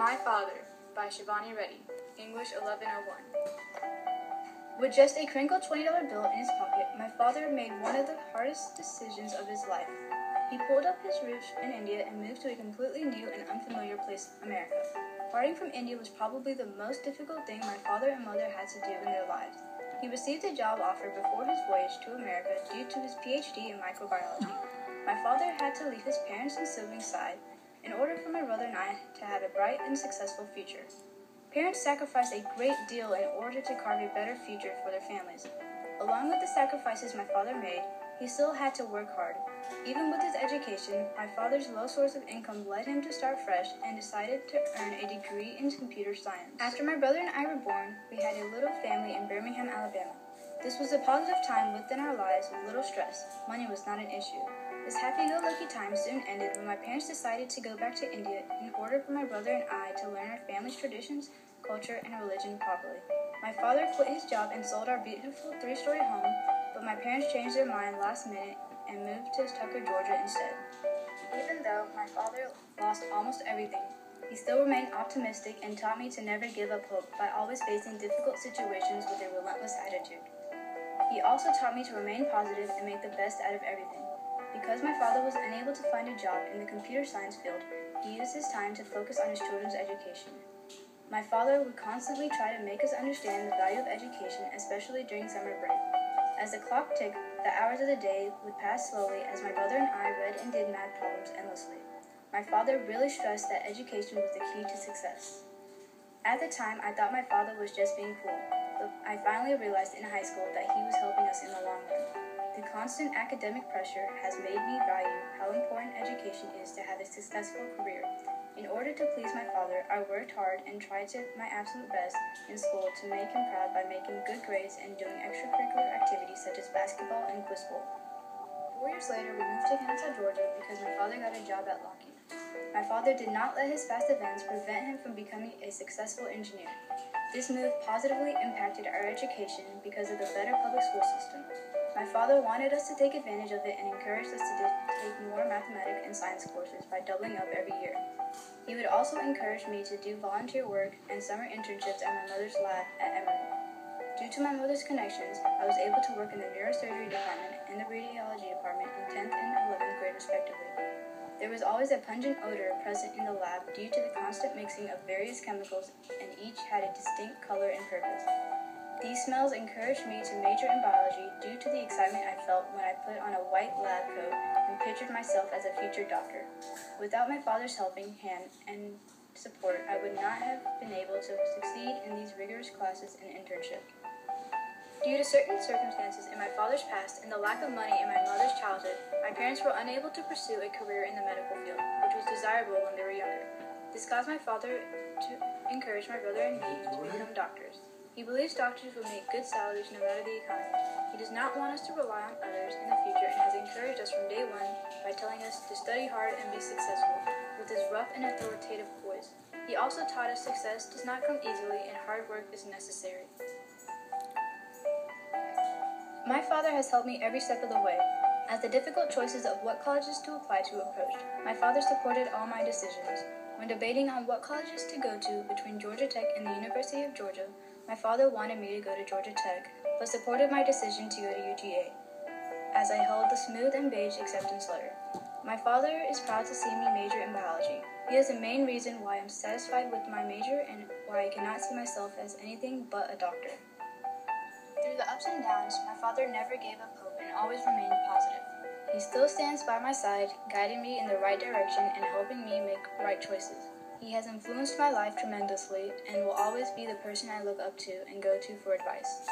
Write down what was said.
My Father by Shivani Reddy, English 1101. With just a crinkled $20 bill in his pocket, my father made one of the hardest decisions of his life. He pulled up his roots in India and moved to a completely new and unfamiliar place, America. Parting from India was probably the most difficult thing my father and mother had to do in their lives. He received a job offer before his voyage to America due to his PhD in microbiology. My father had to leave his parents and siblings' side in order for my brother and I to have a bright and successful future. Parents sacrificed a great deal in order to carve a better future for their families. Along with the sacrifices my father made, he still had to work hard. Even with his education, my father's low source of income led him to start fresh and decided to earn a degree in computer science. After my brother and I were born, we had a little family in Birmingham, Alabama. This was a positive time within our lives with little stress. Money was not an issue. This happy-go-lucky time soon ended when my parents decided to go back to India in order for my brother and I to learn our family's traditions, culture, and religion properly. My father quit his job and sold our beautiful 3-story home, but my parents changed their mind last minute and moved to Tucker, Georgia instead. Even though my father lost almost everything, he still remained optimistic and taught me to never give up hope by always facing difficult situations with a relentless attitude. He also taught me to remain positive and make the best out of everything. Because my father was unable to find a job in the computer science field, he used his time to focus on his children's education. My father would constantly try to make us understand the value of education, especially during summer break. As the clock ticked, the hours of the day would pass slowly as my brother and I read and did math problems endlessly. My father really stressed that education was the key to success. At the time, I thought my father was just being cool, but I finally realized in high school that he was helping us in the long run. The constant academic pressure has made me value how important education is to have a successful career. In order to please my father, I worked hard and tried my absolute best in school to make him proud by making good grades and doing extracurricular activities such as basketball and quiz bowl. 4 years later, we moved to Atlanta, Georgia because my father got a job at Lockheed. My father did not let his past events prevent him from becoming a successful engineer. This move positively impacted our education because of the better public school system. My father wanted us to take advantage of it and encouraged us to take more mathematics and science courses by doubling up every year. He would also encourage me to do volunteer work and summer internships at my mother's lab at Emerald. Due to my mother's connections, I was able to work in the neurosurgery department and the radiology department in 10th and 11th grade respectively. There was always a pungent odor present in the lab due to the constant mixing of various chemicals, and each had a distinct color and purpose. These smells encouraged me to major in biology due to the excitement I felt when I put on a white lab coat and pictured myself as a future doctor. Without my father's helping hand and support, I would not have been able to succeed in these rigorous classes and internship. Due to certain circumstances in my father's past and the lack of money in my mother's childhood, my parents were unable to pursue a career in the medical field, which was desirable when they were younger. This caused my father to encourage my brother and me to become doctors. He believes doctors will make good salaries no matter the economy. He does not want us to rely on others in the future and has encouraged us from day one by telling us to study hard and be successful, with his rough and authoritative voice. He also taught us success does not come easily and hard work is necessary. My father has helped me every step of the way. As the difficult choices of what colleges to apply to approached, my father supported all my decisions. When debating on what colleges to go to between Georgia Tech and the University of Georgia, my father wanted me to go to Georgia Tech, but supported my decision to go to UGA, as I held the smooth and beige acceptance letter. My father is proud to see me major in biology. He is the main reason why I'm satisfied with my major and why I cannot see myself as anything but a doctor. Through the ups and downs, my father never gave up hope and always remained positive. He still stands by my side, guiding me in the right direction and helping me make right choices. He has influenced my life tremendously and will always be the person I look up to and go to for advice.